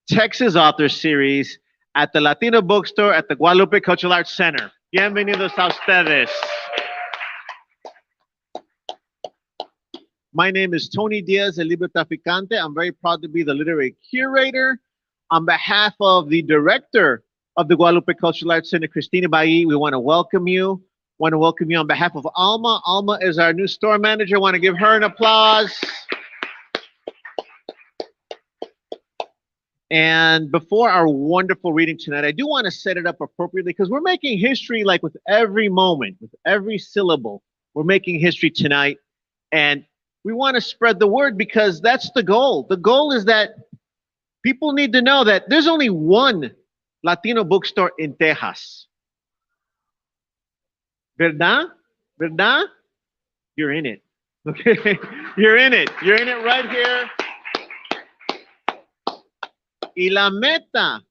Texas Author Series at the Latino Bookstore at the Guadalupe Cultural Arts Center. Bienvenidos a ustedes. My name is Tony Diaz, el libro traficante. I'm very proud to be the literary curator. On behalf of the director of the Guadalupe Cultural Arts Center, Christina Bailly, we want to welcome you. Want to welcome you on behalf of Alma. Alma is our new store manager. Want to give her an applause. And before our wonderful reading tonight, I do want to set it up appropriately because we're making history like with every moment, with every syllable. We're making history tonight. And we want to spread the word because that's the goal. The goal is that people need to know that there's only one Latino bookstore in Texas. ¿Verdad? ¿Verdad? You're in it. Okay? You're in it. You're in it right here. Y la meta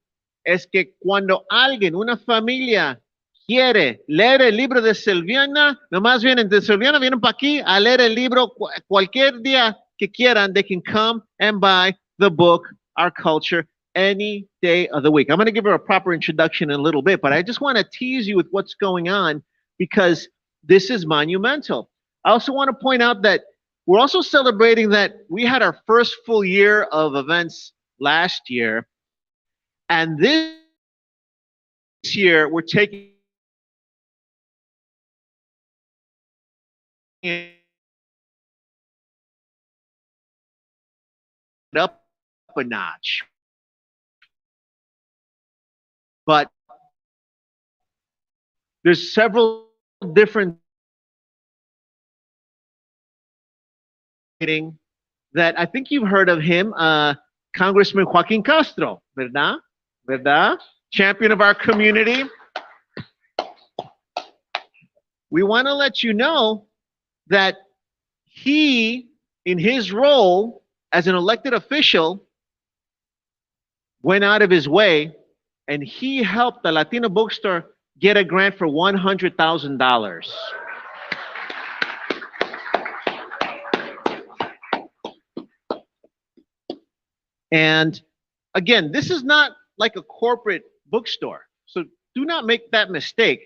es que cuando alguien, una familia, quiere leer el libro de Silviana, nomás vienen de Silviana, vienen para aquí a leer el libro cualquier día que quieran. They can come and buy the book, Our Culture, any day of the week. I'm going to give her a proper introduction in a little bit, but I just want to tease you with what's going on because this is monumental. I also want to point out that we're also celebrating that we had our first full year of events last year, and this year we're taking it up a notch. But there's several different that I think you've heard of him. Congressman Joaquin Castro, ¿verdad? ¿Verdad? Champion of our community. We want to let you know that he, in his role as an elected official, went out of his way and he helped the Latino Bookstore get a grant for $100,000. And again, this is not like a corporate bookstore. So do not make that mistake.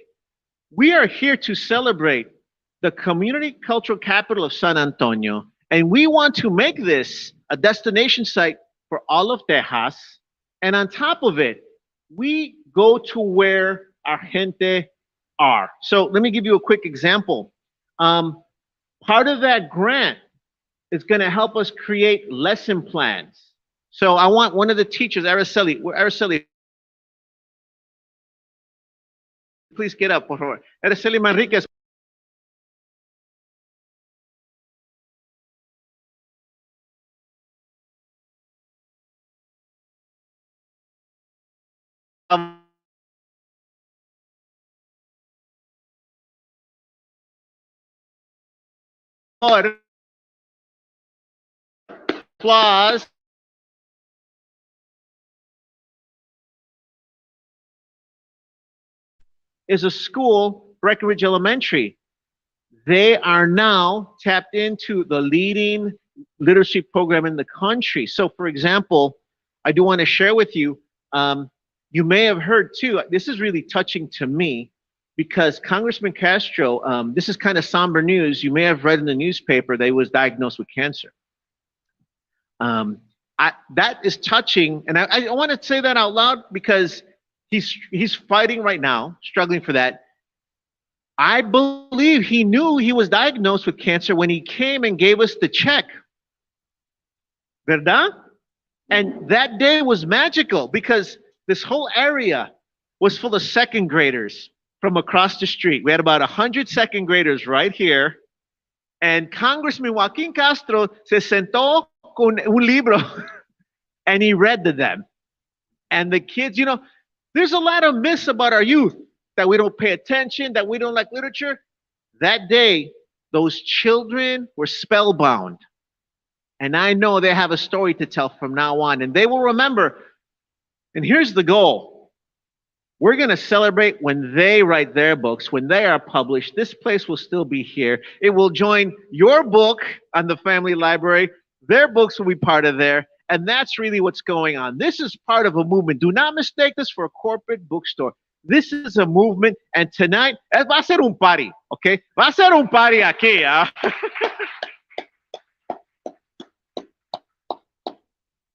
We are here to celebrate the community cultural capital of San Antonio. And we want to make this a destination site for all of Texas. And on top of it, we go to where our gente are. So let me give you a quick example. Part of that grant is going to help us create lesson plans. So I want one of the teachers, Araceli, please get up, por favor. Araceli Manriquez. Applause. Is a school, Breckenridge Elementary. They are now tapped into the leading literacy program in the country. So, for example, I do want to share with you, you may have heard too, this is really touching to me because Congressman Castro, this is kind of somber news. You may have read in the newspaper that he was diagnosed with cancer. That is touching, and I want to say that out loud because he's fighting right now, struggling for that. I believe he knew he was diagnosed with cancer when he came and gave us the check. ¿Verdad? And that day was magical because this whole area was full of second graders from across the street. We had about 100 second graders right here. And Congressman Joaquin Castro se sentó con un libro and he read to them. And the kids, you know, there's a lot of myths about our youth, that we don't pay attention, that we don't like literature. That day, those children were spellbound. And I know they have a story to tell from now on. And they will remember. And here's the goal. We're going to celebrate when they write their books, when they are published. This place will still be here. It will join your book on the family library. Their books will be part of there. And that's really what's going on. This is part of a movement. Do not mistake this for a corporate bookstore. This is a movement, and tonight, va a ser un party, okay? Va a ser un party aquí, ¿ah?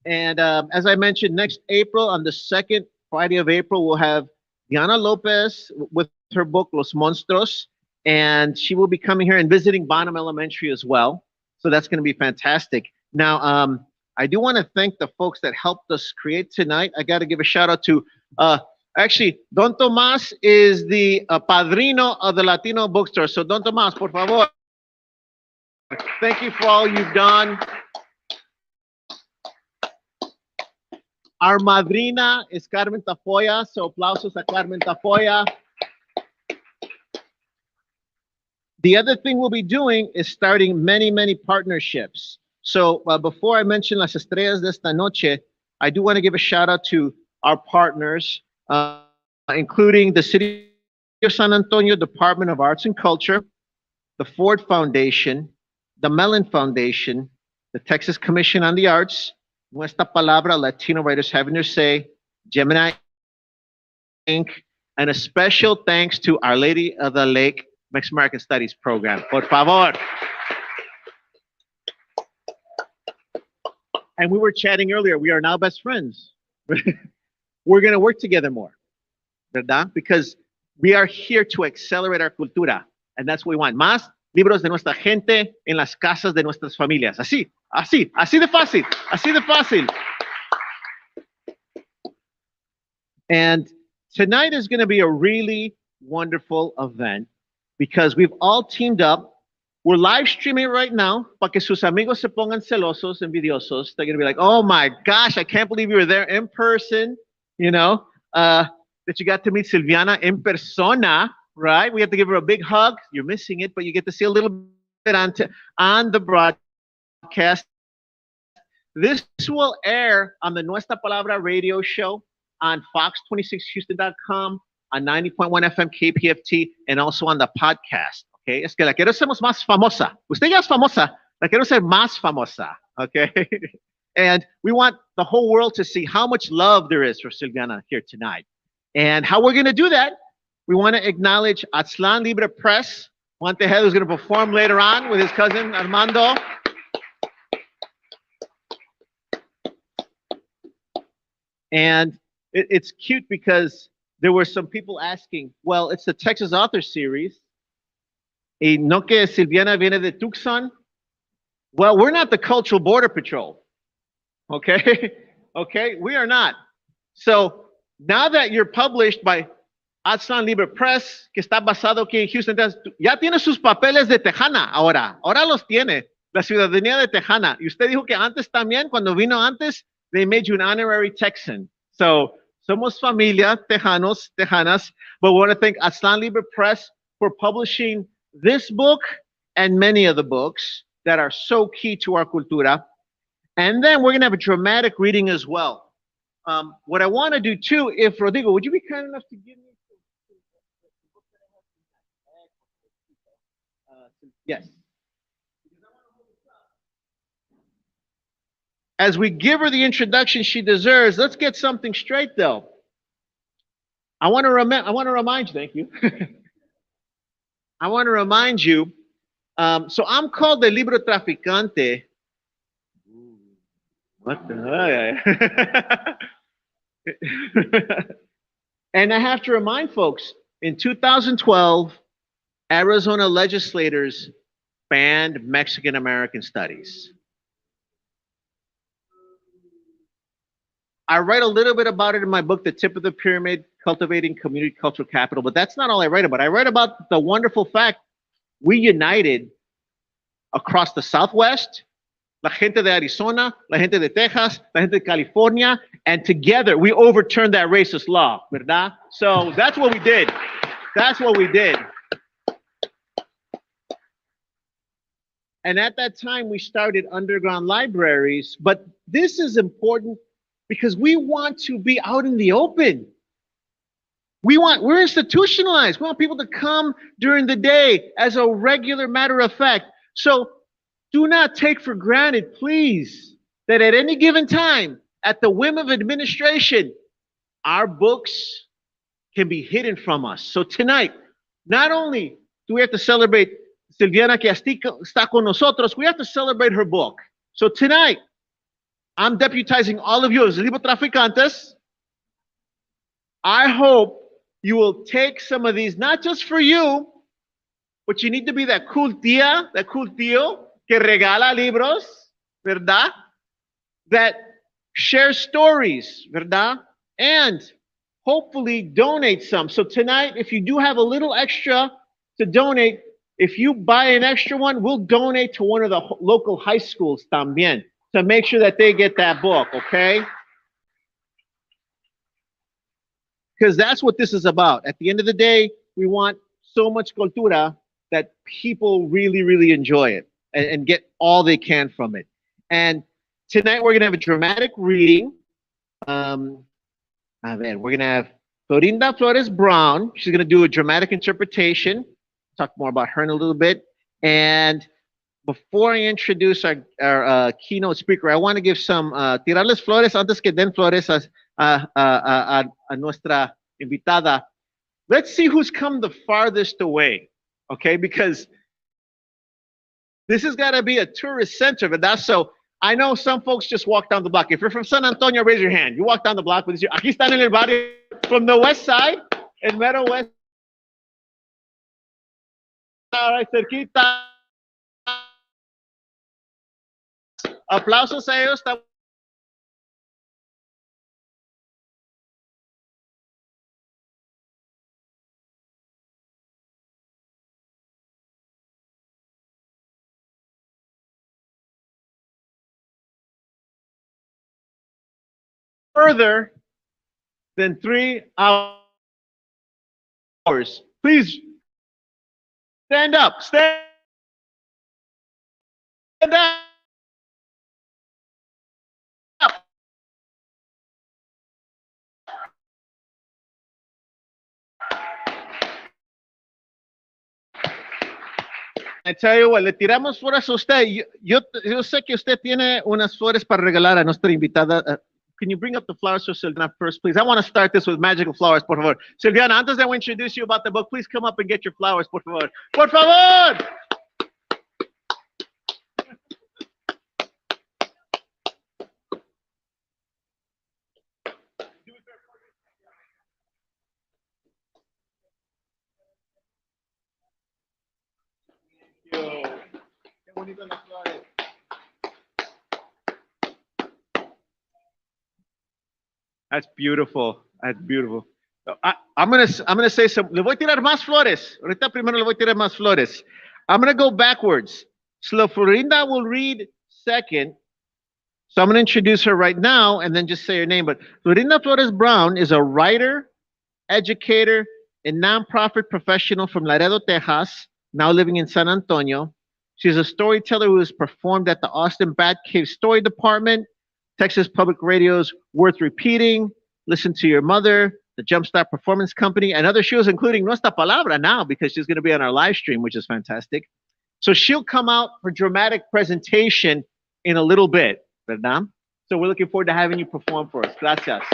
And as I mentioned, next April, on the second Friday of April, we'll have Diana Lopez with her book, Los Monstruos, and she will be coming here and visiting Bonham Elementary as well. So that's going to be fantastic. Now, I do want to thank the folks that helped us create tonight. I got to give a shout out to, actually, Don Tomas is the padrino of the Latino bookstore. So Don Tomas, por favor. Thank you for all you've done. Our madrina is Carmen Tafoya, so aplausos a Carmen Tafoya. The other thing we'll be doing is starting many, many partnerships. So before I mention Las Estrellas de esta noche, I do want to give a shout out to our partners, including the City of San Antonio Department of Arts and Culture, the Ford Foundation, the Mellon Foundation, the Texas Commission on the Arts, Nuestra Palabra, Latino Writers Having Their Say, Gemini Inc., and a special thanks to Our Lady of the Lake Mexican American Studies program. Por favor. And we were chatting earlier. We are now best friends. We're going to work together more, ¿verdad? Because we are here to accelerate our cultura. And that's what we want. Más libros de nuestra gente en las casas de nuestras familias. Así, así, así de fácil, así de fácil. And tonight is going to be a really wonderful event because we've all teamed up. We're live streaming right now para que sus amigos se pongan celosos, envidiosos. They're going to be like, oh my gosh, I can't believe you were there in person, you know, that you got to meet Silviana in persona. Right? We have to give her a big hug. You're missing it, but you get to see a little bit on the broadcast. This will air on the Nuestra Palabra radio show on fox26houston.com, on 90.1 FM KPFT, and also on the podcast. Okay? Es que la quiero hacer más famosa. Usted ya es famosa. La quiero hacer más famosa. Okay? And we want the whole world to see how much love there is for Silviana here tonight. And how we're going to do that, we want to acknowledge Aztlan Libre Press. Juan Tejeda is going to perform later on with his cousin Armando. And it's cute because there were some people asking, well, it's the Texas Author Series. Y no que Silviana viene de Tucson. Well, we're not the Cultural Border Patrol. Okay? Okay? We are not. So now that you're published by Aztlan Libre Press, que está basado aquí en Houston, ya tiene sus papeles de tejana ahora. Ahora los tiene. La ciudadanía de tejana. Y usted dijo que antes también, cuando vino antes, they made you an honorary Texan. So, somos familia, tejanos, tejanas. But we want to thank Aztlan Libre Press for publishing this book and many of the books that are so key to our cultura. And then we're going to have a dramatic reading as well. What I want to do too, if Rodrigo, would you be kind enough to give me yes. As we give her the introduction she deserves, let's get something straight though. I want to remind you, thank you. I want to remind you, so I'm called the Libro Traficante. What the heck? And I have to remind folks, in 2012, Arizona legislators banned Mexican American studies. I write a little bit about it in my book, The Tip of the Pyramid, Cultivating Community Cultural Capital, but that's not all I write about. I write about the wonderful fact we united across the Southwest, la gente de Arizona, la gente de Texas, la gente de California, and together we overturned that racist law, ¿verdad? So that's what we did. That's what we did. And at that time, we started underground libraries. But this is important because we want to be out in the open. We're institutionalized. We want people to come during the day as a regular matter of fact. So do not take for granted, please, that at any given time, at the whim of administration, our books can be hidden from us. So tonight, not only do we have to celebrate Silviana que está con nosotros, we have to celebrate her book. So tonight, I'm deputizing all of you as Libro Traficantes. I hope you will take some of these, not just for you, but you need to be that cool tia, that cool tío que regala libros, ¿verdad? That shares stories, ¿verdad? And hopefully donate some. So tonight, if you do have a little extra to donate, if you buy an extra one, we'll donate to one of the local high schools también to make sure that they get that book, okay? Because that's what this is about. At the end of the day, we want so much cultura that people really, really enjoy it and get all they can from it. And tonight we're going to have a dramatic reading. We're going to have Florinda Flores Brown. She's going to do a dramatic interpretation. Talk more about her in a little bit. And before I introduce our keynote speaker, I want to give some tirarles flores antes que den flores a nuestra invitada. Let's see who's come the farthest away, okay? Because this has got to be a tourist center, ¿verdad? So I know some folks just walk down the block. If you're from San Antonio, raise your hand. You walk down the block with your, aquí están en el barrio, from the west side, el mero west. All right, cerquita. Aplausos a ellos. Further than 3 hours. Please stand up. Stand up. I tell you what, le tiramos flores a usted. Yo sé que usted tiene unas flores para regalar a nuestra invitada. Can you bring up the flowers for Silviana first, please? I want to start this with magical flowers, por favor. Silviana, antes de introduce you about the book, please come up and get your flowers, por favor. Por favor! Qué bonito las flores. That's beautiful. That's beautiful. I'm gonna say some. Le voy a tirar más flores. Ahorita primero le voy a tirar más flores. I'm gonna go backwards. So Florinda will read second. So I'm gonna introduce her right now and then just say her name. But Florinda Flores Brown is a writer, educator, and nonprofit professional from Laredo, Texas, now living in San Antonio. She's a storyteller who has performed at the Austin Batcave Story Department, Texas Public Radio's Worth Repeating, Listen to Your Mother, the Jumpstart Performance Company, and other shows, including Nuestra Palabra now, because she's going to be on our live stream, which is fantastic. So she'll come out for dramatic presentation in a little bit, ¿verdad? So we're looking forward to having you perform for us. Gracias.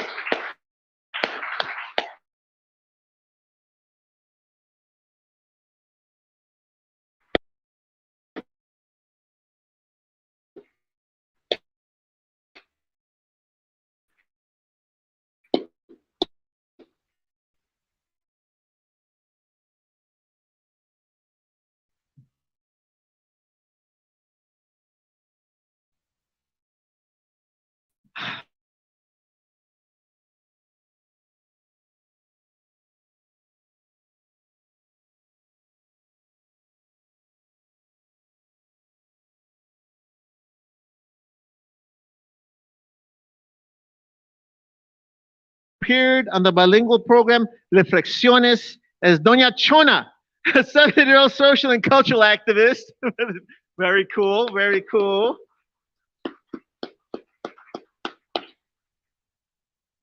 Appeared on the bilingual program Reflexiones as Doña Chona, a 7-year-old social and cultural activist. Very cool, very cool.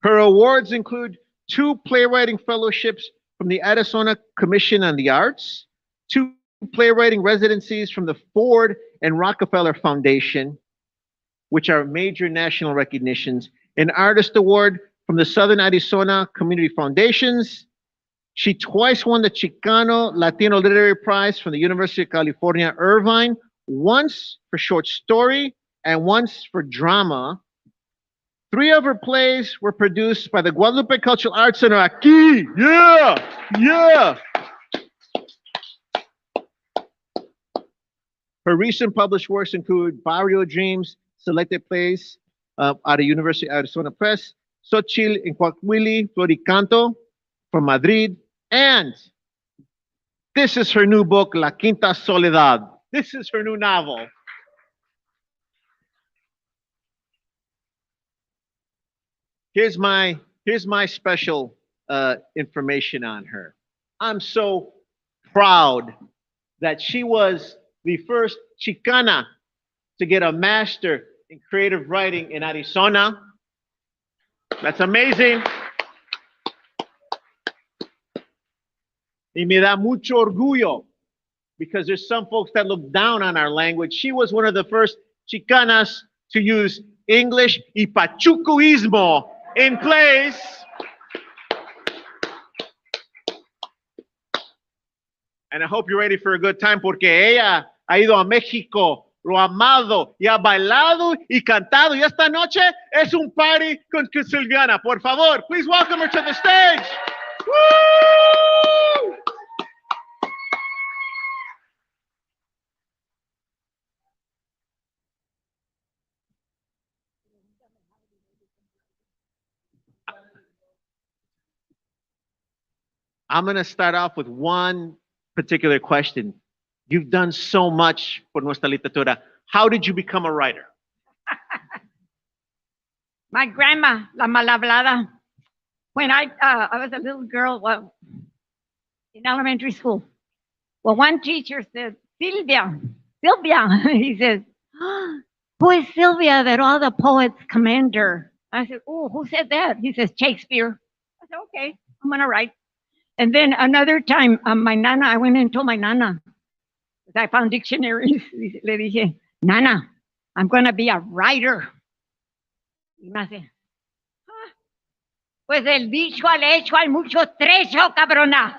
Her awards include 2 playwriting fellowships from the Arizona Commission on the Arts, 2 playwriting residencies from the Ford and Rockefeller Foundation, which are major national recognitions, an artist award from the Southern Arizona Community Foundations. She twice won the Chicano Latino Literary Prize from the University of California, Irvine, once for short story and once for drama. 3 of her plays were produced by the Guadalupe Cultural Arts Center. Aquí, yeah. Her recent published works include Barrio Dreams, selected plays out of University of Arizona Press, Xochitl in Coahuili, Floricanto from Madrid, and this is her new book, La Quinta Soledad. This is her new novel. Here's my special information on her. I'm so proud that she was the first Chicana to get a master in creative writing in Arizona. That's amazing. Y me da mucho orgullo because there's some folks that look down on our language. She was one of the first Chicanas to use English y pachucoismo in plays. And I hope you're ready for a good time porque ella ha ido a México, lo ha amado y ha bailado y cantado. Y esta noche es un party con Silviana. Por favor, please welcome her to the stage. Woo! I'm going to start off with one particular question. You've done so much for nuestra literatura. How did you become a writer? My grandma, la malhablada, when I was a little girl, well, in elementary school. Well, one teacher said, Sylvia, he says, who is Sylvia that all the poets commend her? I said, oh, who said that? He says, Shakespeare. I said, okay, I'm going to write. And then another time, my nana, I went and told my nana, I found dictionaries. Le dije, Nana, I'm going to be a writer. Y me hace, pues el dicho al hecho hay mucho trecho, cabrona.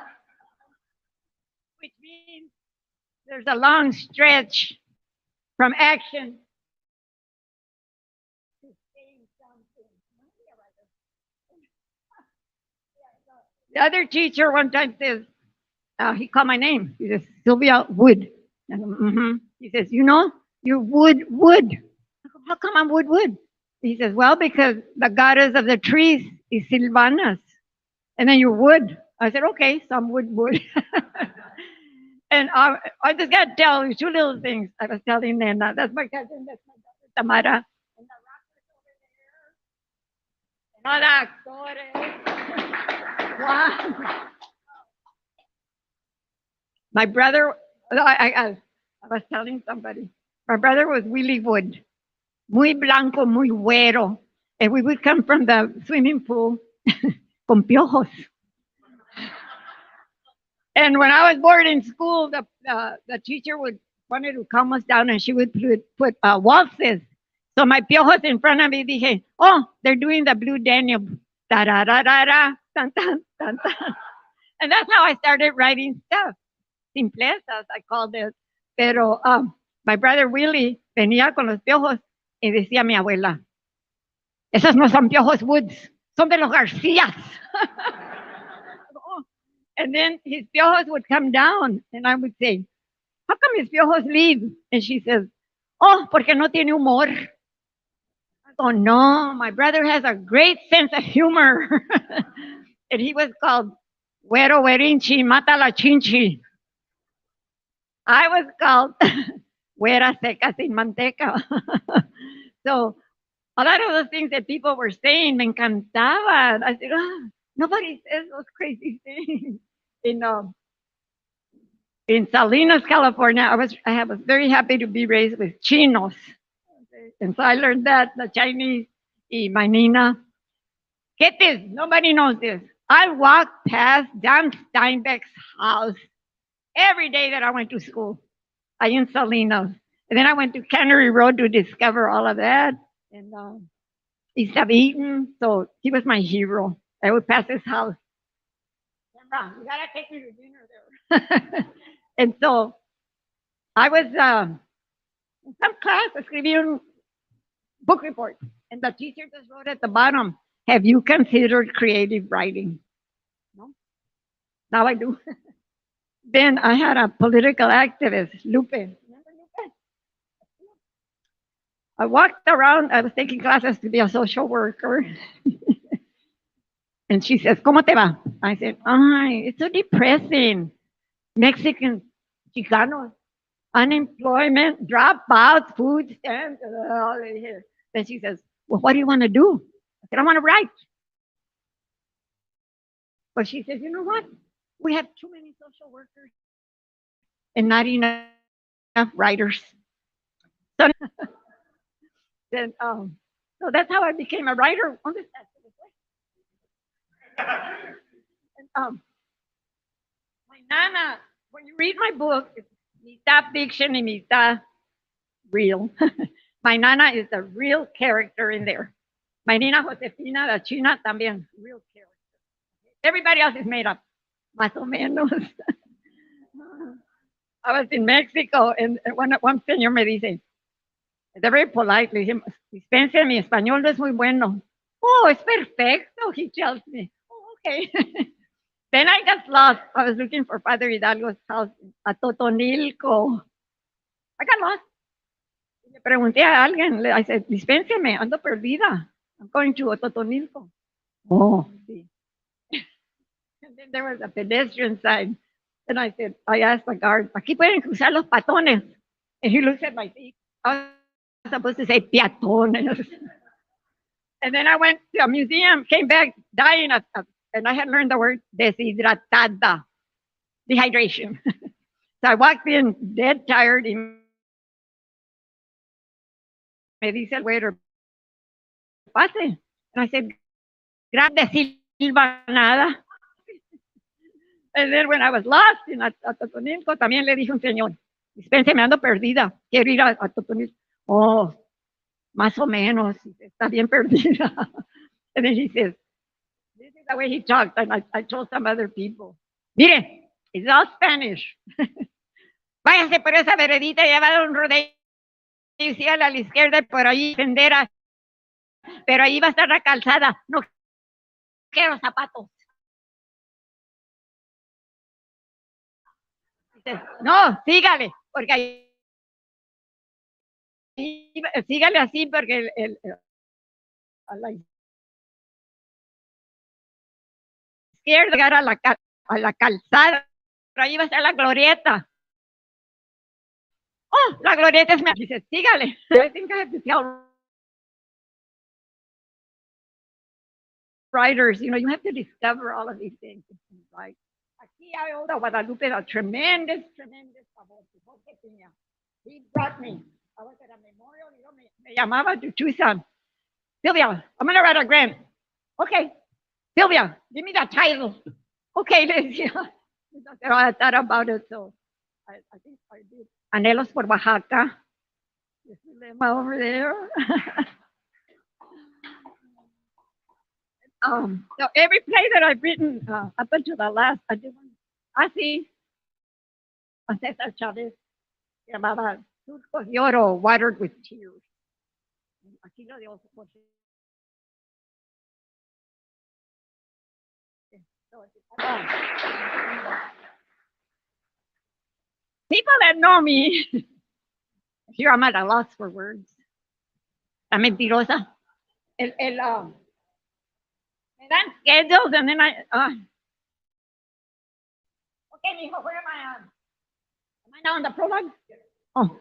Which means there's a long stretch from action to saying something. The other teacher one time says, he called my name. He says, Sylvia Wood. And he says, you know, you're Wood. How come I'm Wood? He says, well, because the goddess of the trees is Silvanas. And then you're Wood. I said, okay, so I'm Wood. And I just got to tell you 2 little things. I was telling Nena, that's my cousin, that's my daughter, Tamara. And the rockers over there. And all the actores. Wow. My brother, I was telling somebody, my brother was Willie Wood. Muy blanco, muy güero. And we would come from the swimming pool con piojos. And when I was bored in school, the teacher wanted to calm us down and she would put waltzes. So my piojos in front of me, dije, oh, they're doing the Blue Danube. Da-da-da-da-da, tan-tan. And that's how I started writing stuff. Simplezas, I called it. Pero my brother Willie venía con los piojos y decía mi abuela, esos no son piojos Woods, son de los Garcías. And then his piojos would come down and I would say, how come his piojos leave? And she says, oh, porque no tiene humor. I go, no, my brother has a great sense of humor. And he was called Güero Güerinchi, Mata la Chinchi. I was called Güera Seca Sin Manteca. So a lot of those things that people were saying me encantaban. I said, nobody says those crazy things. In Salinas, California, I was very happy to be raised with chinos. And so I learned that, the Chinese, y my Nina. Get this, nobody knows this. I walked past Dan Steinbeck's house every day that I went to school. I in Salinas. And then I went to Cannery Road to discover all of that. and he's eaten, so he was my hero. I would pass his house. Sandra, you gotta take me to dinner there. And so I was in some class escribí un book report, and the teacher just wrote at the bottom, "Have you considered creative writing?" No, now I do. Then I had a political activist, Lupe. Remember Lupe? I walked around. I was taking classes to be a social worker. And she says, ¿Cómo te va? I said, ay, it's so depressing. Mexicans, Chicanos, unemployment, dropouts, food stamps, all in here. Then she says, well, what do you want to do? I said, I want to write. But she says, you know what? We have too many social workers and not enough writers. So, then, so that's how I became a writer. And, my nana, when you read my book, it's mitad fiction and mitad real. My nana is a real character in there. My Nina Josefina, the China, también real character. Everybody else is made up, más o menos. I was in Mexico, and one señor me dice, they're very polite, le dije, dispense, mi español no es muy bueno. Oh, es perfecto, he tells me. Oh, okay. Then I got lost. I was looking for Father Hidalgo's house at Totonilco. I got lost. Le pregunté a alguien, I said, dispénseme, ando perdida. I'm going to Totonilco. Oh, sí. And then there was a pedestrian sign. And I said, I asked the guard, aquí pueden cruzar los patones. And he looks at my feet. I was supposed to say peatones. And then I went to a museum, came back dying and I had learned the word deshidratada, dehydration. So I walked in dead tired. And me dice el waiter, pase. And I said, gracias, Silviana. And then when I was lost in Totonilco, también le dije a un señor, dispense, me ando perdida, quiero ir a Totonilco. Oh, más o menos, está bien perdida. And then he says, this is the way he talked, and I told some other people, mire, it's all Spanish. Váyase por esa veredita y va a dar un rodeo y a la izquierda y por ahí sendera, pero ahí va a estar la calzada. No quiero zapatos. Dices, no, sígale, porque ahí, sígale así, porque a la izquierda llegar a la calzada, pero ahí va a estar la glorieta. Oh, la glorieta es mi. Dice, sígale. I think I have to tell writers, you have to discover all of these things. Right? Aquí I owe a Guadalupe a tremendous favor. He brought me. I was at a memorial. Me llamaba to Tucson. Sylvia, I'm going to write a grant. Okay. Sylvia, give me that title. Okay, Liz. I thought about it, so I think I did. Anhelos por Oaxaca. This dilemma over there. So every play that I've written up until the last, I did one. Así, a César Chávez, llamaba Surcos de Oro, Watered with Tears. Aquí lo dio por people that know me, here I'm at a loss for words. La mentirosa. Me dan schedules and then okay, mijo, where am I? Am I now on the prologue? Oh.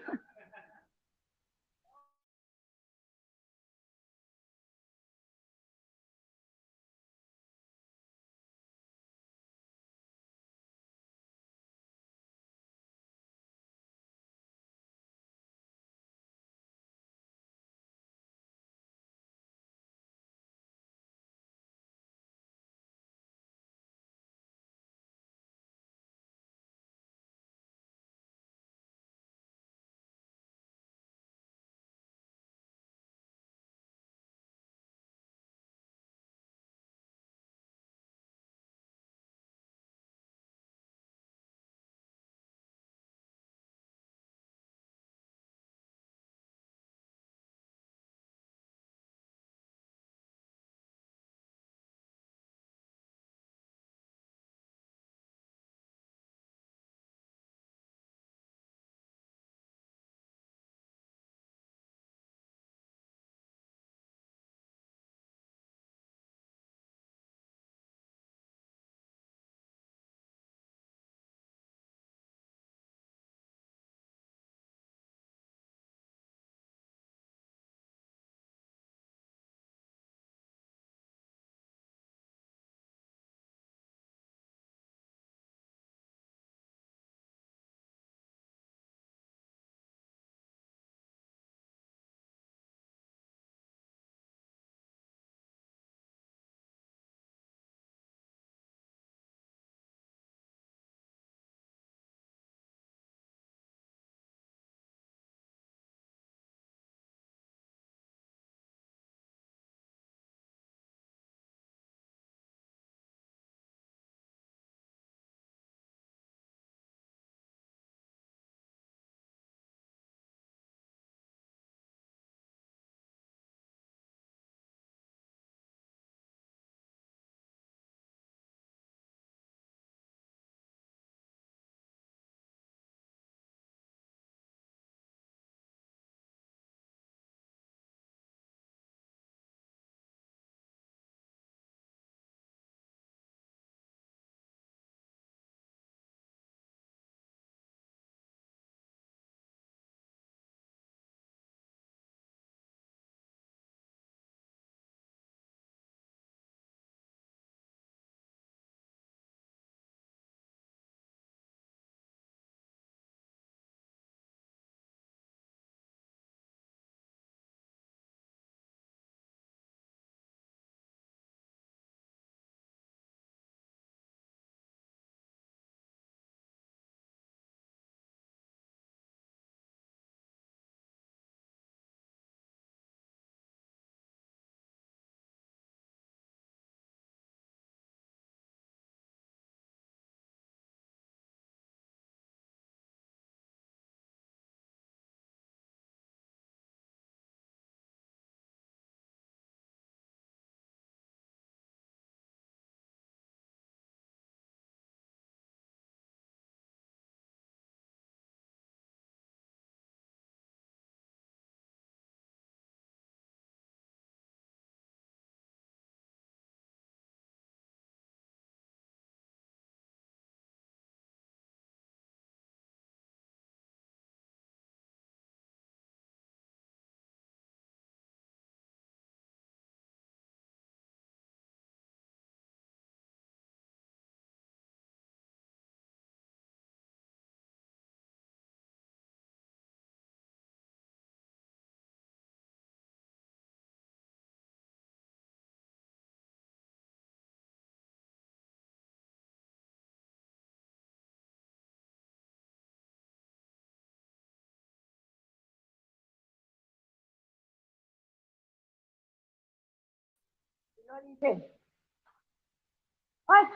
What?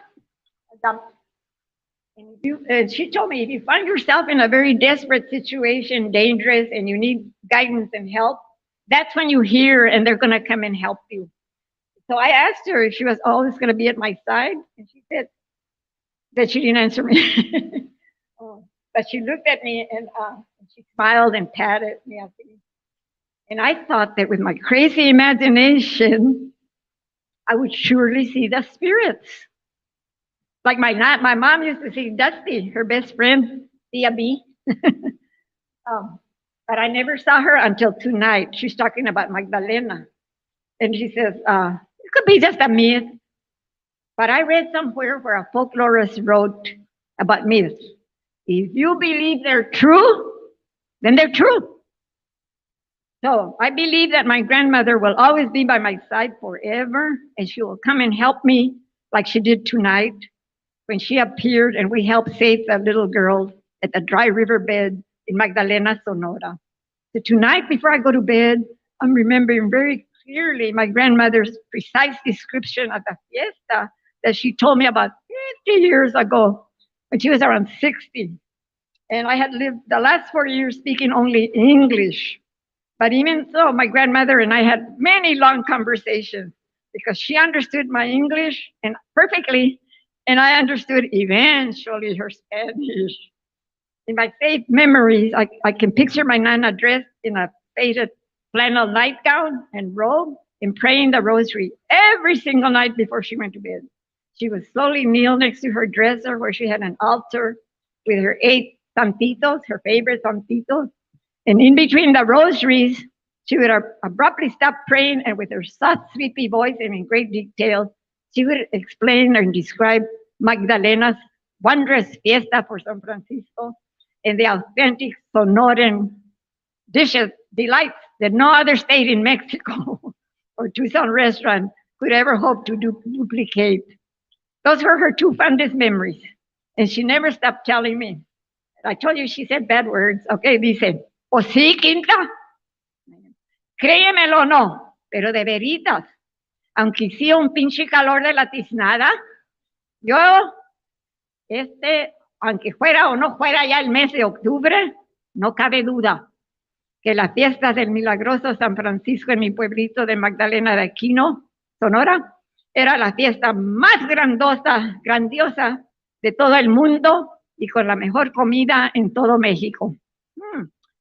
And she told me, if you find yourself in a very desperate situation, dangerous, and you need guidance and help, that's when you hear and they're going to come and help you. So I asked her if she was always going to be at my side, and she said that she didn't answer me. Oh, but she looked at me and she smiled and patted me. And I thought that with my crazy imagination, I would surely see the spirits. Like my mom used to see Dusty, her best friend, Tia B. But I never saw her until tonight. She's talking about Magdalena. And she says, it could be just a myth. But I read somewhere where a folklorist wrote about myths. If you believe they're true, then they're true. So I believe that my grandmother will always be by my side forever, and she will come and help me like she did tonight when she appeared and we helped save the little girl at the dry riverbed in Magdalena, Sonora. So tonight, before I go to bed, I'm remembering very clearly my grandmother's precise description of the fiesta that she told me about 50 years ago when she was around 60. And I had lived the last 4 years speaking only English. But even so, my grandmother and I had many long conversations because she understood my English and perfectly, and I understood eventually her Spanish. In my faith memories, I can picture my Nana dressed in a faded flannel nightgown and robe and praying the rosary every single night before she went to bed. She would slowly kneel next to her dresser where she had an altar with her 8 santitos, her favorite santitos. And in between the rosaries, she would abruptly stop praying, and with her soft, sleepy voice and in great detail, she would explain and describe Magdalena's wondrous fiesta for San Francisco and the authentic Sonoran dishes, delights that no other state in Mexico or Tucson restaurant could ever hope to duplicate. Those were her 2 fondest memories, and she never stopped telling me. I told you she said bad words. Okay, dice, o sí, Quinta, créemelo o no, pero de veritas, aunque hacía un pinche calor de la tiznada, yo, aunque fuera o no fuera ya el mes de octubre, no cabe duda que las fiestas del milagroso San Francisco en mi pueblito de Magdalena de Aquino, Sonora, era la fiesta más grandiosa de todo el mundo y con la mejor comida en todo México.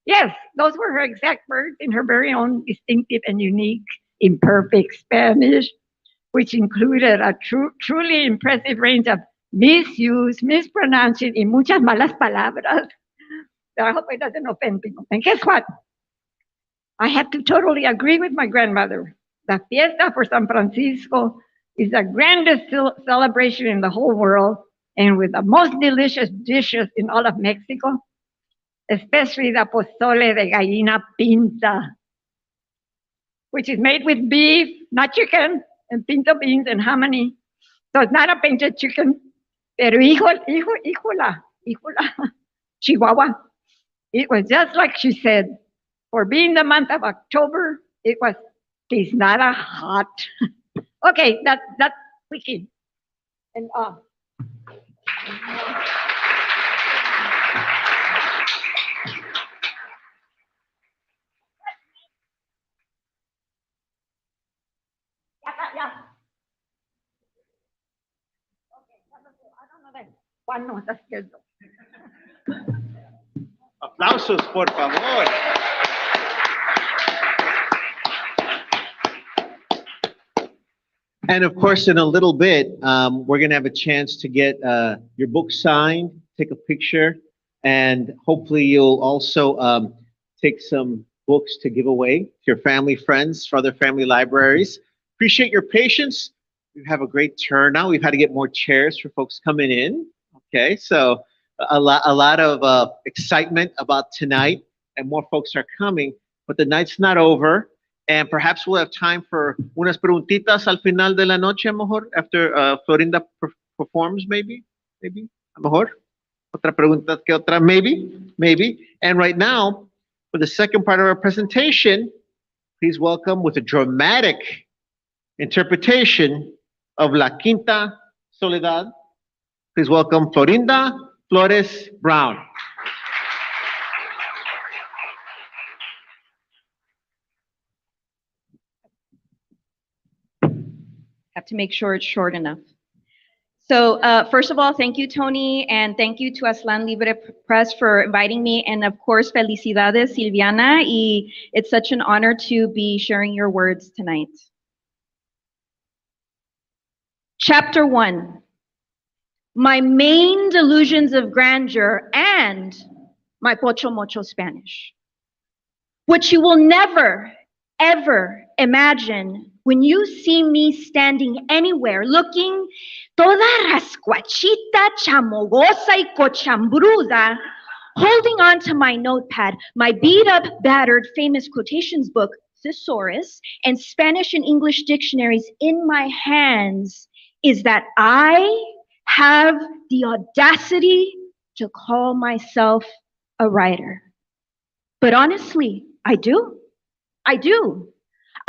Yes, those were her exact words in her very own distinctive and unique, imperfect Spanish, which included a truly impressive range of misuse, mispronouncing, y muchas malas palabras. I hope it doesn't offend people. And guess what? I have to totally agree with my grandmother. The Fiesta for San Francisco is the grandest celebration in the whole world, and with the most delicious dishes in all of Mexico, especially the pozole de gallina pinta, which is made with beef, not chicken, and pinto beans and hominy. So it's not a painted chicken, pero híjola, Chihuahua. It was just like she said, for being the month of October, it was tiznada hot. Okay, that's quickie. And yeah. Okay, I don't know that Juan no está scared though. Aplausos, por favor. And of course, in a little bit, we're going to have a chance to get your book signed, take a picture, and hopefully you'll also take some books to give away to your family, friends, for other family libraries. Appreciate your patience. We have a great turnout. We've had to get more chairs for folks coming in. Okay, so a lot of excitement about tonight, and more folks are coming, but the night's not over. And perhaps we'll have time for unas preguntitas al final de la noche, a lo mejor, after Florinda performs, maybe, a lo mejor. Otra pregunta que otra, maybe. And right now, for the second part of our presentation, please welcome with a dramatic interpretation of La Quinta Soledad. Please welcome Florinda Flores Brown. Have to make sure it's short enough. So first of all, thank you, Tony, and thank you to Aslan Libre Press for inviting me. And of course, felicidades, Silviana. Y it's such an honor to be sharing your words tonight. Chapter 1, my main delusions of grandeur and my pocho mocho Spanish. What you will never, ever imagine when you see me standing anywhere looking toda rascuachita, chamogosa y cochambruda, holding on to my notepad, my beat-up, battered, famous quotations book, Thesaurus, and Spanish and English dictionaries in my hands, is that I have the audacity to call myself a writer. But honestly, I do.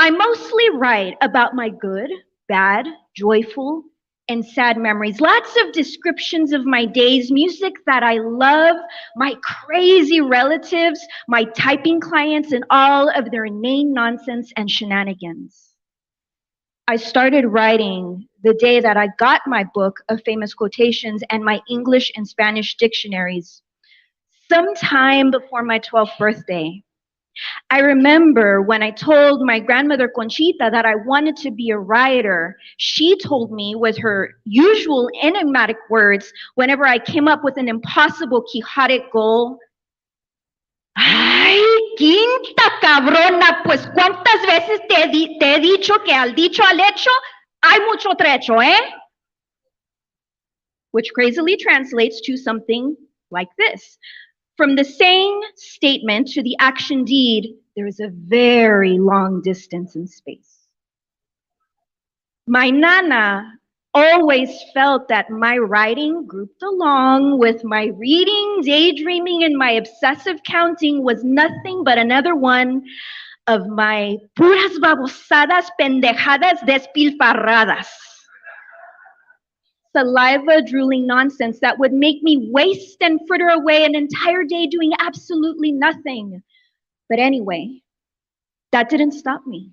I mostly write about my good, bad, joyful, and sad memories. Lots of descriptions of my days, music that I love, my crazy relatives, my typing clients, and all of their inane nonsense and shenanigans. I started writing the day that I got my book of famous quotations and my English and Spanish dictionaries, sometime before my 12th birthday. I remember when I told my grandmother Conchita that I wanted to be a writer, she told me with her usual enigmatic words whenever I came up with an impossible quixotic goal, "Ay, quinta cabrona, pues cuántas veces te he dicho que al dicho al hecho hay mucho trecho, eh?" Which crazily translates to something like this. From the saying statement to the action deed, there is a very long distance in space. My nana always felt that my writing, grouped along with my reading, daydreaming, and my obsessive counting, was nothing but another one of my puras babosadas, pendejadas, despilfarradas. Saliva drooling nonsense that would make me waste and fritter away an entire day doing absolutely nothing. But anyway, that didn't stop me.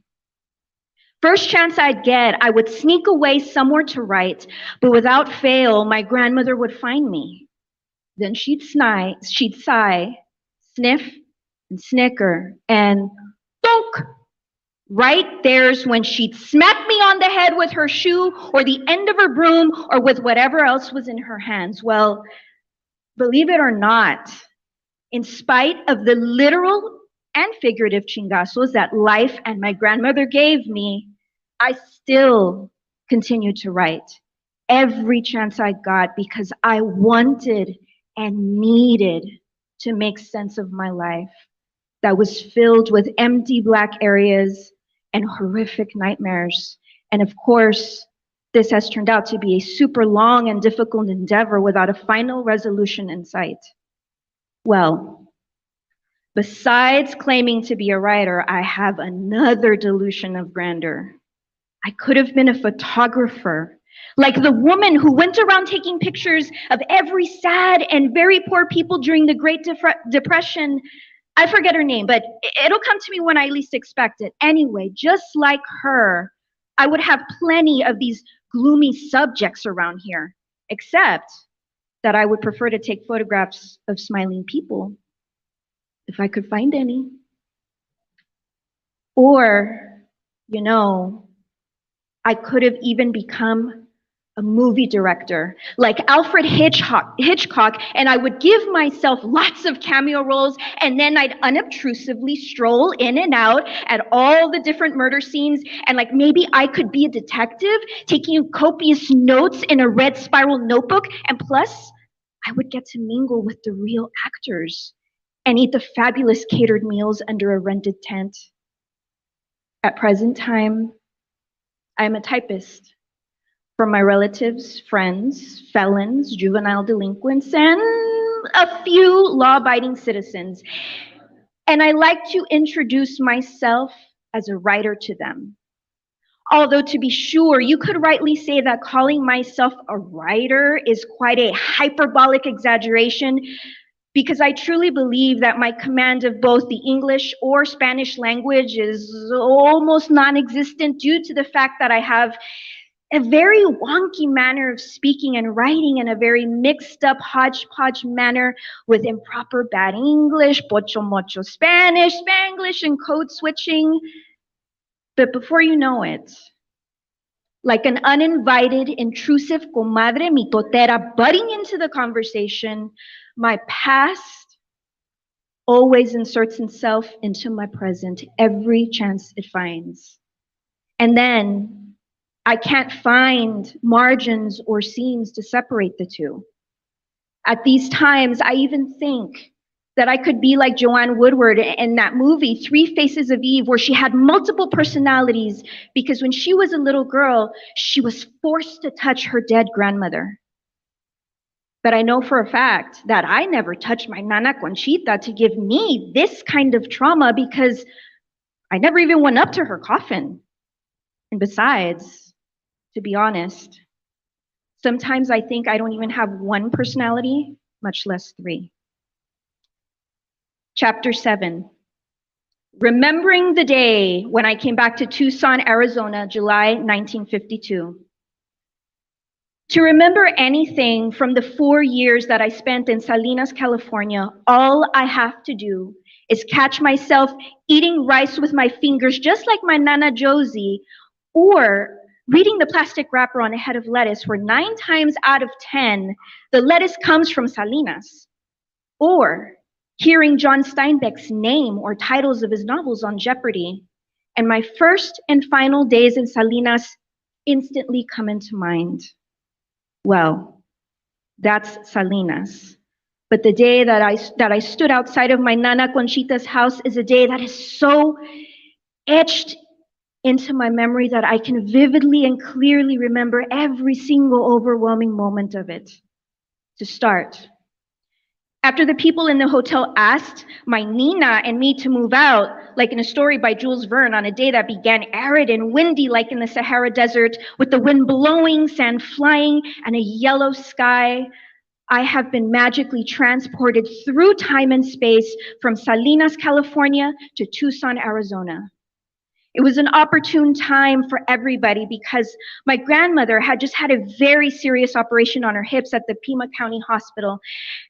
First chance I'd get, I would sneak away somewhere to write, but without fail, my grandmother would find me. Then she'd sigh, sniff, and snicker, and thunk! Right there's when she'd smack me on the head with her shoe or the end of her broom or with whatever else was in her hands. Well, believe it or not, in spite of the literal and figurative chingazos that life and my grandmother gave me, I still continued to write every chance I got because I wanted and needed to make sense of my life that was filled with empty black areas and horrific nightmares. And of course, this has turned out to be a super long and difficult endeavor without a final resolution in sight. Well, besides claiming to be a writer, I have another delusion of grandeur. I could have been a photographer, like the woman who went around taking pictures of every sad and very poor people during the Great Depression. I forget her name, but it'll come to me when I least expect it. Anyway, just like her, I would have plenty of these gloomy subjects around here, except that I would prefer to take photographs of smiling people, if I could find any. Or, you know, I could have even become a movie director, like Alfred Hitchcock, and I would give myself lots of cameo roles, and then I'd unobtrusively stroll in and out at all the different murder scenes, and like maybe I could be a detective taking copious notes in a red spiral notebook, and plus, I would get to mingle with the real actors and eat the fabulous catered meals under a rented tent. At present time, I'm a typist for my relatives, friends, felons, juvenile delinquents, and a few law-abiding citizens. And I like to introduce myself as a writer to them. Although, to be sure, you could rightly say that calling myself a writer is quite a hyperbolic exaggeration, because I truly believe that my command of both the English or Spanish language is almost non-existent due to the fact that I have a very wonky manner of speaking and writing in a very mixed up hodgepodge manner with improper bad English, pocho mocho Spanish, Spanglish, and code switching. But before you know it, like an uninvited, intrusive comadre mitotera butting into the conversation, my past always inserts itself into my present every chance it finds. And then I can't find margins or seams to separate the two. At these times, I even think that I could be like Joanne Woodward in that movie, Three Faces of Eve, where she had multiple personalities because when she was a little girl, she was forced to touch her dead grandmother. But I know for a fact that I never touched my Nana Conchita to give me this kind of trauma because I never even went up to her coffin. And besides, to be honest, sometimes I think I don't even have one personality, much less three. Chapter 7. Remembering the day when I came back to Tucson, Arizona, July 1952. To remember anything from the 4 years that I spent in Salinas, California, all I have to do is catch myself eating rice with my fingers, just like my Nana Josie, or reading the plastic wrapper on a head of lettuce where 9 times out of 10, the lettuce comes from Salinas. Or hearing John Steinbeck's name or titles of his novels on Jeopardy. And my first and final days in Salinas instantly come into mind. Well, that's Salinas. But the day that I stood outside of my Nana Conchita's house is a day that is so etched into my memory that I can vividly and clearly remember every single overwhelming moment of it. To start, after the people in the hotel asked my Nina and me to move out, like in a story by Jules Verne, on a day that began arid and windy like in the Sahara Desert, with the wind blowing, sand flying, and a yellow sky, I have been magically transported through time and space from Salinas, California to Tucson, Arizona. It was an opportune time for everybody because my grandmother had just had a very serious operation on her hips at the Pima County Hospital.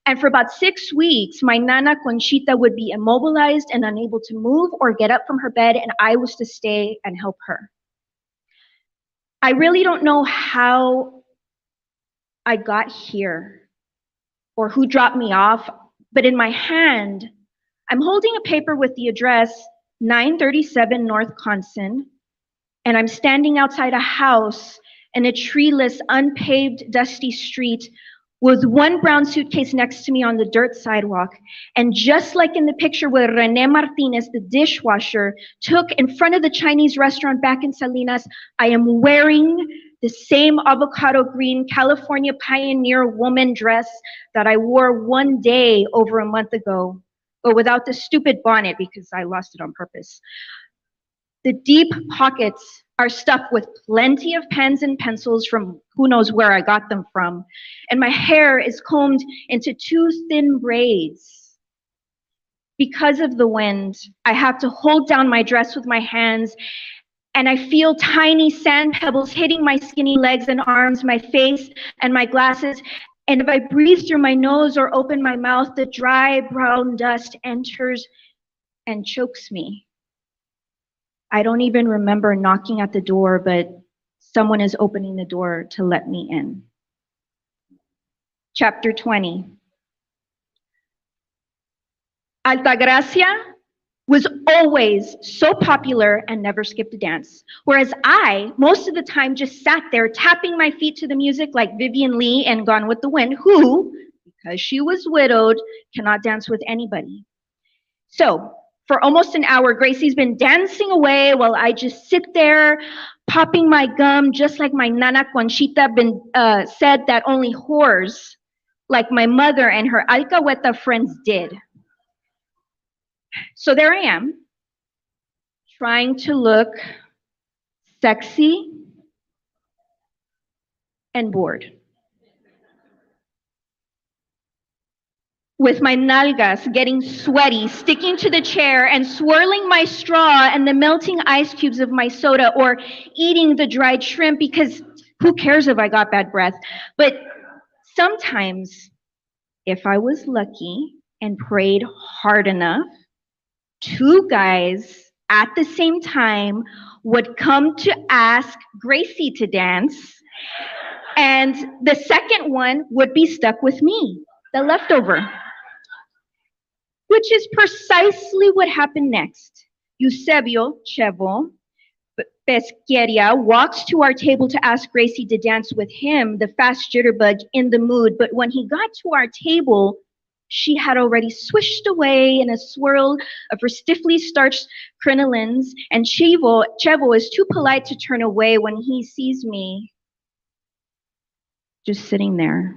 And for about 6 weeks, my Nana Conchita would be immobilized and unable to move or get up from her bed, and I was to stay and help her. I really don't know how I got here or who dropped me off, but in my hand, I'm holding a paper with the address 937 North Conson, and I'm standing outside a house in a treeless, unpaved, dusty street with one brown suitcase next to me on the dirt sidewalk. And just like in the picture where Rene Martinez, the dishwasher, took in front of the Chinese restaurant back in Salinas, I am wearing the same avocado green California pioneer woman dress that I wore one day over a month ago, but without the stupid bonnet because I lost it on purpose. The deep pockets are stuffed with plenty of pens and pencils from who knows where I got them from. And my hair is combed into 2 thin braids. Because of the wind, I have to hold down my dress with my hands, and I feel tiny sand pebbles hitting my skinny legs and arms, my face, and my glasses. And if I breathe through my nose or open my mouth, the dry brown dust enters and chokes me. I don't even remember knocking at the door, but someone is opening the door to let me in. Chapter 20. Altagracia was always so popular and never skipped a dance, whereas I, most of the time, just sat there tapping my feet to the music like Vivian Lee and Gone with the Wind, who, because she was widowed, cannot dance with anybody. So, for almost an hour, Gracie's been dancing away while I just sit there, popping my gum, just like my Nana Conchita said that only whores, like my mother and her alcahueta friends, did. So there I am, trying to look sexy, and bored. With my nalgas getting sweaty, sticking to the chair and swirling my straw and the melting ice cubes of my soda, or eating the dried shrimp because who cares if I got bad breath? But sometimes, if I was lucky and prayed hard enough, two guys at the same time would come to ask Gracie to dance, and the second one would be stuck with me, the leftover. Which is precisely what happened next. Eusebio, Chevo, Pesqueria walks to our table to ask Gracie to dance with him, the fast jitterbug in the mood, but when he got to our table, she had already swished away in a swirl of her stiffly starched crinolines, and Chevo is too polite to turn away when he sees me just sitting there.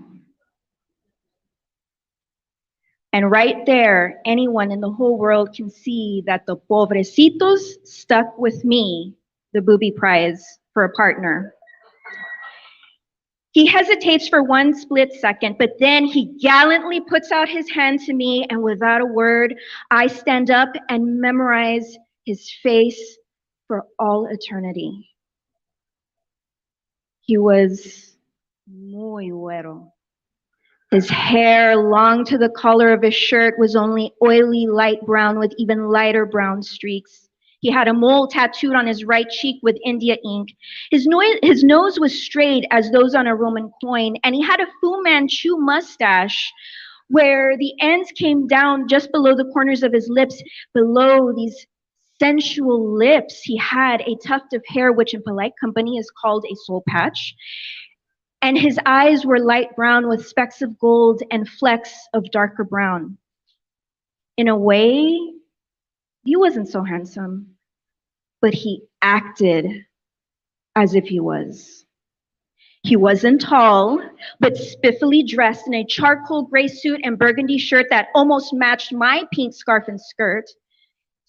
And right there, anyone in the whole world can see that the pobrecitos stuck with me, the booby prize, for a partner. He hesitates for one split second, but then he gallantly puts out his hand to me, and without a word, I stand up and memorize his face for all eternity. He was muy güero. His hair, long to the collar of his shirt, was only oily light brown with even lighter brown streaks. He had a mole tattooed on his right cheek with India ink. His nose was straight as those on a Roman coin, and he had a Fu Manchu mustache where the ends came down just below the corners of his lips. Below these sensual lips, he had a tuft of hair, which in polite company is called a soul patch. And his eyes were light brown with specks of gold and flecks of darker brown. In a way, he wasn't so handsome, but he acted as if he was. He wasn't tall, but spiffily dressed in a charcoal gray suit and burgundy shirt that almost matched my pink scarf and skirt.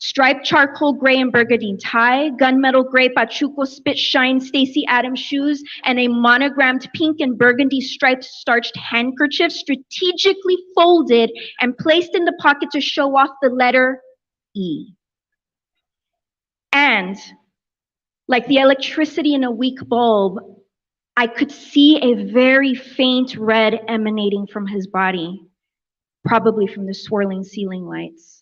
Striped charcoal gray and burgundy tie, gunmetal gray Pachuco spit shine Stacy Adams shoes, and a monogrammed pink and burgundy striped starched handkerchief strategically folded and placed in the pocket to show off the letter E. And like the electricity in a weak bulb, I could see a very faint red emanating from his body, probably from the swirling ceiling lights.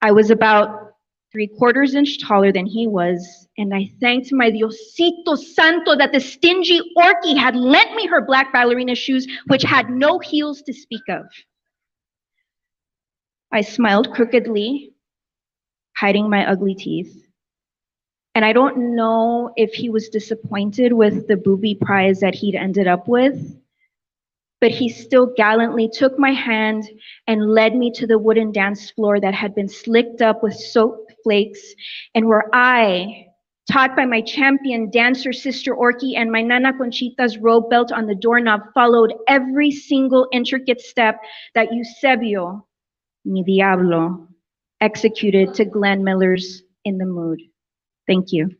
I was about 3/4 inch taller than he was, and I thanked my Diosito Santo that the stingy Orky had lent me her black ballerina shoes, which had no heels to speak of. I smiled crookedly, hiding my ugly teeth. And I don't know if he was disappointed with the booby prize that he'd ended up with, but he still gallantly took my hand and led me to the wooden dance floor that had been slicked up with soap flakes, and where I, taught by my champion dancer sister Orky and my Nana Conchita's robe belt on the doorknob, followed every single intricate step that Eusebio, mi diablo, executed to Glenn Miller's In the Mood. Thank you.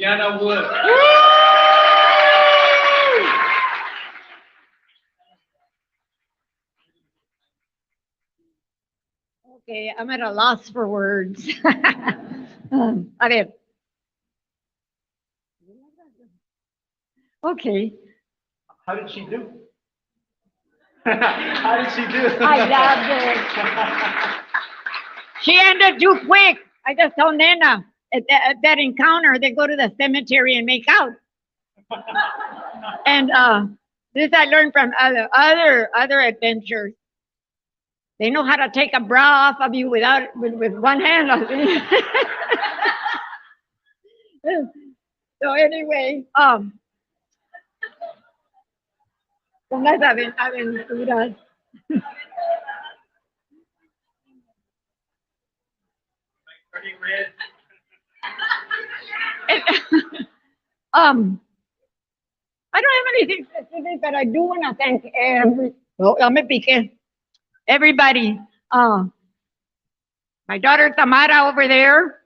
Silviana Wood. Okay, I'm at a loss for words. A ver. Okay. How did she do? How did she do? I loved it. She ended too quick. I just told Nana at that encounter, they go to the cemetery and make out. And this I learned from other adventures. They know how to take a bra off of you with one hand. So anyway, son las aventuras. And, um, I don't have anything specific, but I do want to thank everybody. My daughter Tamara over there,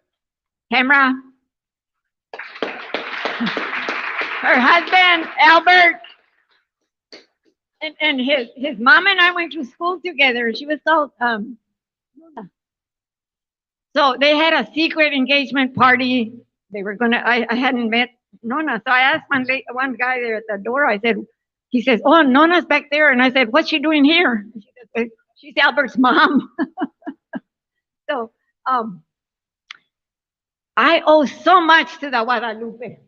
Tamara, her husband Albert, and his mom and I went to school together. She was called Luna. So they had a secret engagement party. They were gonna. I hadn't met Nona, so I asked one guy there at the door. I said, he says, "Oh, Nona's back there," and I said, "What's she doing here?" And she said, "She's Albert's mom." So I owe so much to the Guadalupe.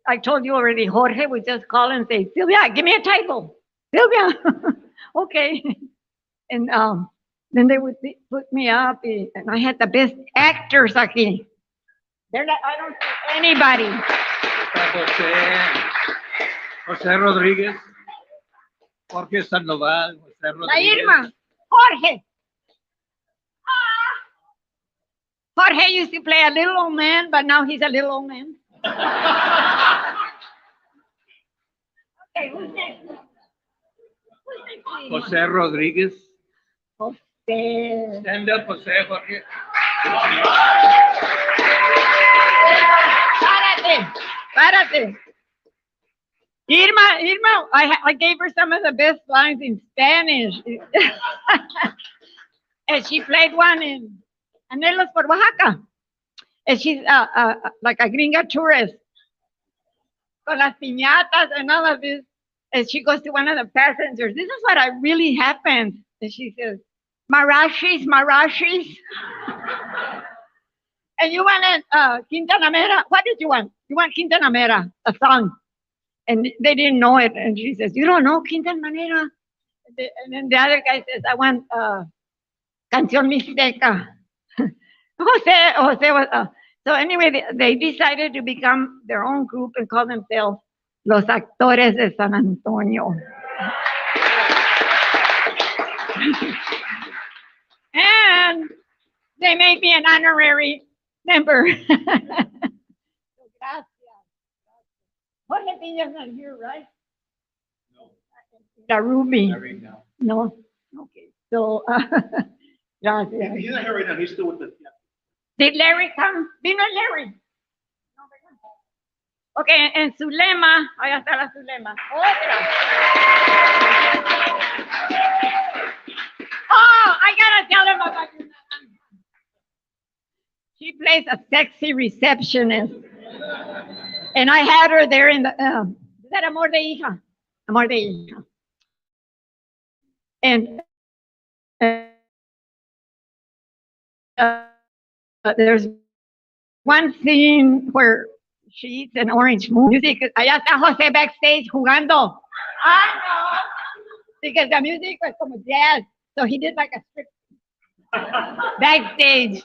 I told you already, Jorge would just call and say, "Sylvia, give me a table." Sylvia, okay. And then they would put me up, and I had the best actors aquí. They're not, I don't see anybody. José Rodríguez, Jorge Sandoval, José La Rodríguez. Irma, Jorge. Jorge used to play a little old man, but now he's a little old man. Okay, who's next? Who's next, please? José Rodríguez. José. Stand up, José, Jorge. Párate. Irma, I gave her some of the best lines in Spanish. And she played one in Anhelos por Oaxaca. And she's like a gringa tourist. Con las piñatas and all of this. And she goes to one of the passengers. This is what I really happened. And she says, "Marashis. And you wanted Quintanamera. What did you want? You want Quintanamera, a song." And they didn't know it. And she says, "You don't know Quintanamera?" And then the other guy says, "I want Canción Mixteca." Jose was, so anyway, they decided to become their own group and call themselves Los Actores de San Antonio. And they made me an honorary member. So gracias. Jorge Piña's not here, right? No. La Ruby. Larry, no. No? Okay. So, gracias. He's not here right now. He's still with the. Did Larry come? Vino Larry. No, ¿verdad? Okay, en Zulema, allá está la Zulema. Otra. Oh, I gotta tell him about you. She plays a sexy receptionist. And I had her there in the, is that Amor de Hija? Amor de Hija. And there's one scene where she eats an orange music. Allá está José backstage jugando. I know. Because the music was como jazz. So he did like a strip backstage.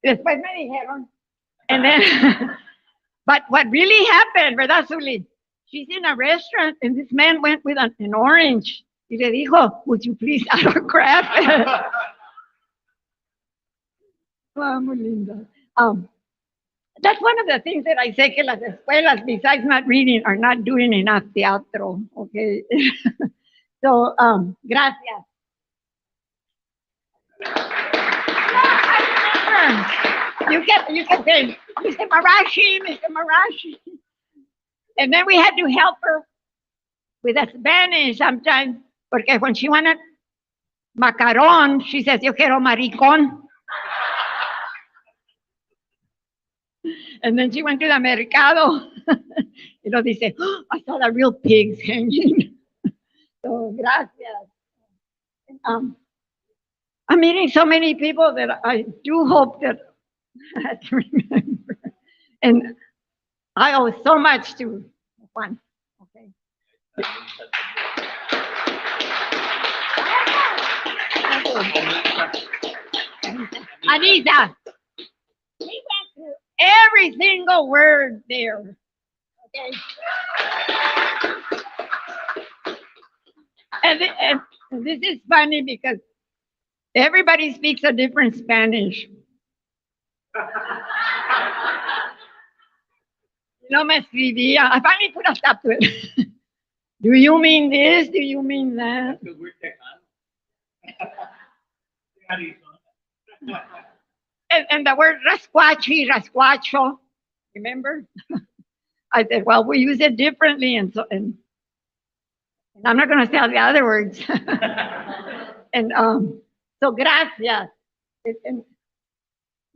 Después me dijeron. And then, but what really happened, ¿verdad, Zuli? She's in a restaurant and this man went with an orange. Y le dijo, "Would you please autograph?" Oh, muy linda. That's one of the things that I say que las escuelas, besides not reading, are not doing enough teatro. Okay. So, gracias. You can say, "Mr. Marashi, Mr. Marashi." And then we had to help her with the Spanish sometimes, porque when she wanted macaron, she says, "Yo quiero maricón." And then she went to the mercado. You know, they say, "Oh, I saw the real pigs hanging." So, gracias. I'm meeting so many people that I do hope that I have to remember. And I owe so much to Juan. Okay. Anita. He went through every single word there. Okay. And And this is funny because everybody speaks a different Spanish. No me escribía. I finally put a stop to it. Do you mean this? Do you mean that? Because we're Tejanos. Arizona. And the word rascuachi, rascuacho, remember? I said, well, we use it differently, and I'm not going to say all the other words. And so gracias. And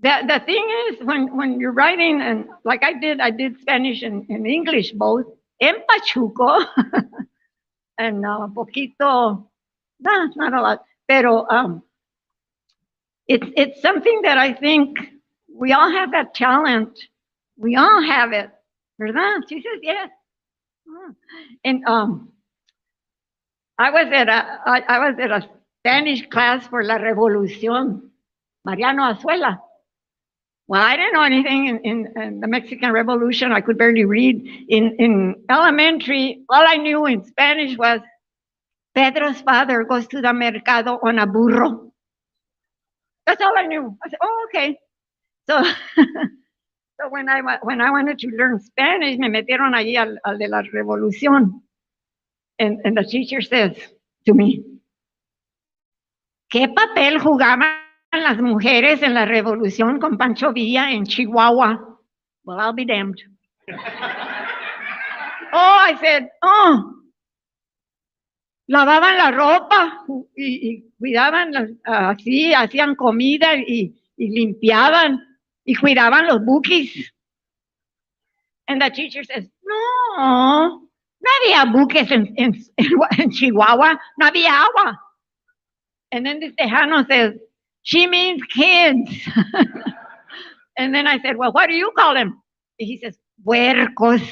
the thing is, when you're writing, and like I did Spanish and English both, en Pachuco, and poquito, no, not a lot, pero it's something that I think we all have that talent. We all have it, ¿verdad? She says yes. And I was at a Spanish class for La Revolución, Mariano Azuela. Well, I didn't know anything in the Mexican Revolution. I could barely read. In elementary, all I knew in Spanish was Pedro's father goes to the mercado on a burro. That's all I knew. I said, oh, okay. So, so when I wanted to learn Spanish, me metieron allí al de la Revolución. And the teacher says to me, ¿qué papel jugaban las mujeres en la Revolución con Pancho Villa en Chihuahua? Well, I'll be damned. Oh, I said, lavaban la ropa y cuidaban, así, hacían comida y limpiaban y cuidaban los bukis. And the teacher says, no había buques en Chihuahua, no había agua. And then this Tejano says, she means kids. And then I said, well, what do you call them? And he says, puercos.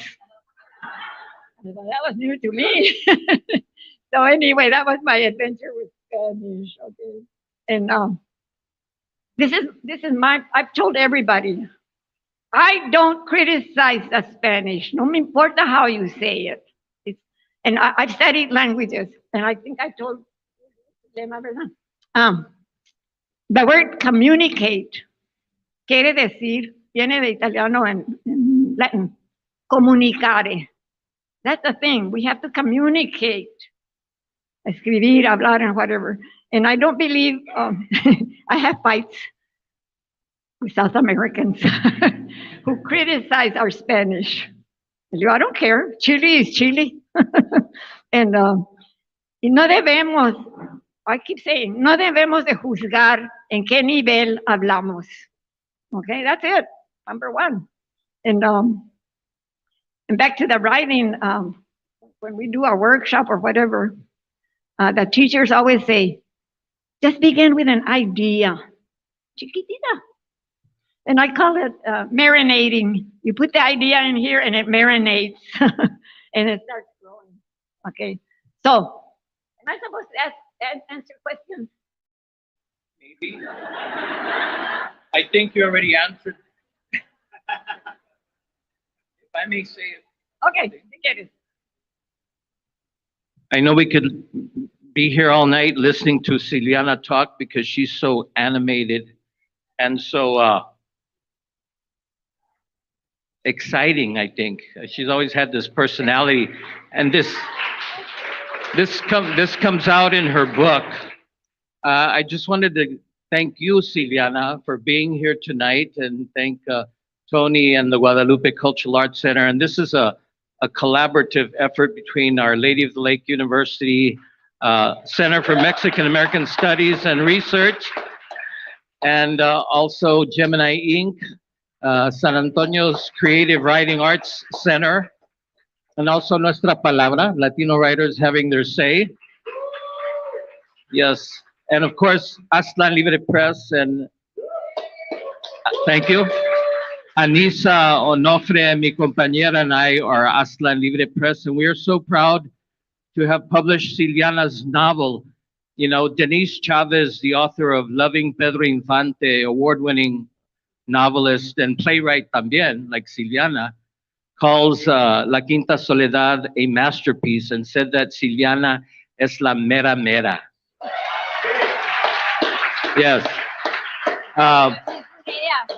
Well, that was new to me. So anyway, that was my adventure with Spanish. Okay. And this is I've told everybody, I don't criticize the Spanish. No me importa how you say it. And I've studied languages, and I think I told the word communicate quiere decir, viene de italiano and Latin, comunicare. That's the thing. We have to communicate. Escribir, hablar, and whatever. And I don't believe, I have fights with South Americans who criticize our Spanish. I don't care. Chile is Chile. And y no debemos, I keep saying, no debemos de juzgar en qué nivel hablamos. Okay, that's it. Number one. And back to the writing, when we do our workshop or whatever, the teachers always say, just begin with an idea. Chiquitita. And I call it marinating. You put the idea in here and it marinates and it starts growing. Okay. So, am I supposed to answer questions? Maybe. I think you already answered. If I may say it. Okay, get it. I know we could be here all night listening to Silviana talk because she's so animated and so exciting, I think. She's always had this personality, and this comes out in her book. I just wanted to thank you, Silviana, for being here tonight, and thank Tony and the Guadalupe Cultural Arts Center. And this is a collaborative effort between Our Lady of the Lake University, Center for Mexican American Studies and Research, and also Gemini Inc., San Antonio's Creative Writing Arts Center, and also Nuestra Palabra, Latino writers having their say. Yes, and of course, Aztlán Libre Press, and thank you. Anisa Onofre, mi compañera, and I are Aztlán Libre Press, and we are so proud to have published Silviana's novel. You know, Denise Chavez, the author of Loving Pedro Infante, award-winning novelist and playwright también, like Silviana, calls La Quinta Soledad a masterpiece and said that Silviana es la mera mera. Yes. Um, Yeah.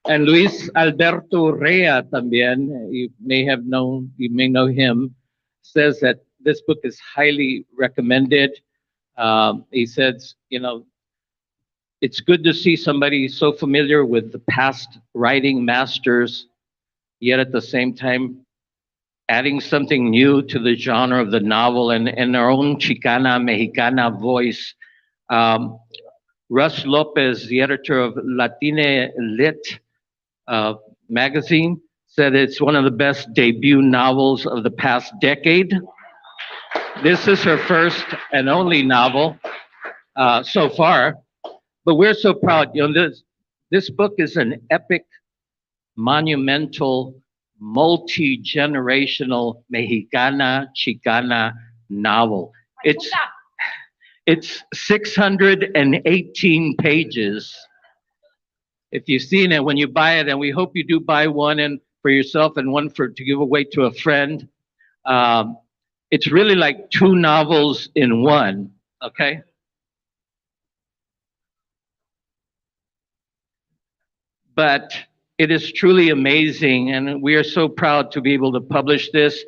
and Luis Alberto Rea también, you may know him, says that this book is highly recommended. He says, it's good to see somebody so familiar with the past writing masters, yet at the same time adding something new to the genre of the novel and our own Chicana, Mexicana voice. Um, Russ Lopez, the editor of Latine Lit uh, magazine, said it's one of the best debut novels of the past decade. This is her first and only novel so far, but we're so proud. This book is an epic, monumental, multi-generational Mexicana Chicana novel. It's Ayuda. it's 618 pages. If you've seen it when you buy it, and we hope you do buy one and for yourself and one for to give away to a friend. Um, it's really like two novels in one. Okay. But it is truly amazing, and we are so proud to be able to publish this.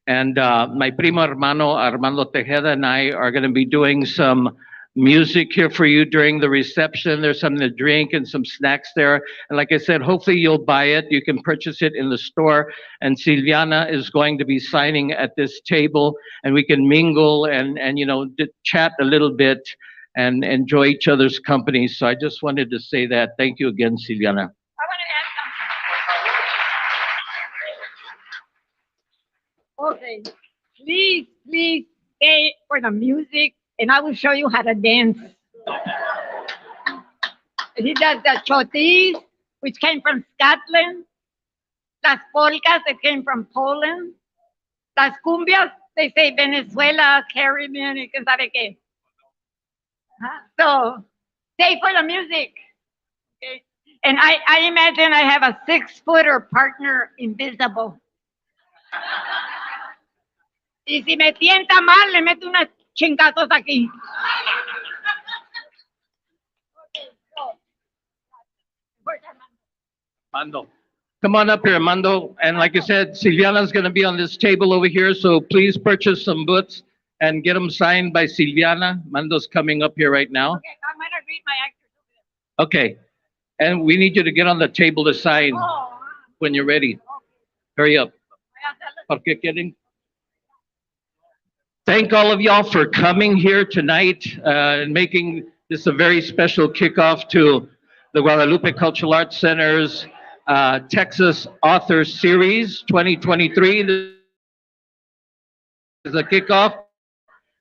And my primo hermano Armando Tejeda and I are going to be doing some music here for you during the reception. There's something to drink and some snacks there. And like I said, hopefully you'll buy it. You can purchase it in the store. And Silviana is going to be signing at this table, and we can mingle and chat a little bit and enjoy each other's company. So I just wanted to say that. Thank you again, Silviana. I want to add something. Okay. Please stay for the music, and I will show you how to dance. He does the chotis, which came from Scotland. Las polkas, that came from Poland. Las cumbias, they say Venezuela, Caribbean, y que sabe qué. So, stay for the music. Okay? And I imagine I have a 6-footer partner invisible. Y si me tienta mal, le meto unas chingazos aquí. Okay, so, where's Armando? Mando. Come on up here, Mando. And like I said, Silviana's going to be on this table over here. So please purchase some books and get them signed by Silviana. Mando's coming up here right now. Okay, I'm going to read my actors over Okay. And we need you to get on the table to sign there. Oh, when you're ready. Hurry up. Porque quieren. Thank all of y'all for coming here tonight and making this a very special kickoff to the Guadalupe Cultural Arts Center's Texas Author Series 2023. This is a kickoff.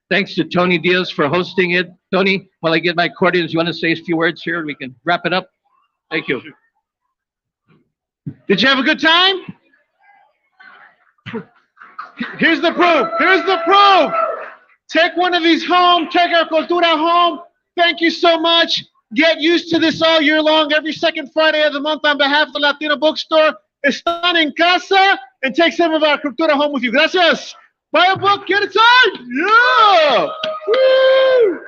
Thanks to Tony Diaz for hosting it. Tony, while I get my accordions, you want to say a few words here? We can wrap it up. Thank you. Did you have a good time? Here's the proof. Here's the proof. Take one of these home. Take our cultura home. Thank you so much. Get used to this all year long, every second Friday of the month on behalf of the Latino Bookstore. Están en casa, and take some of our cultura home with you. Gracias. Buy a book, get it signed. Yeah. Woo.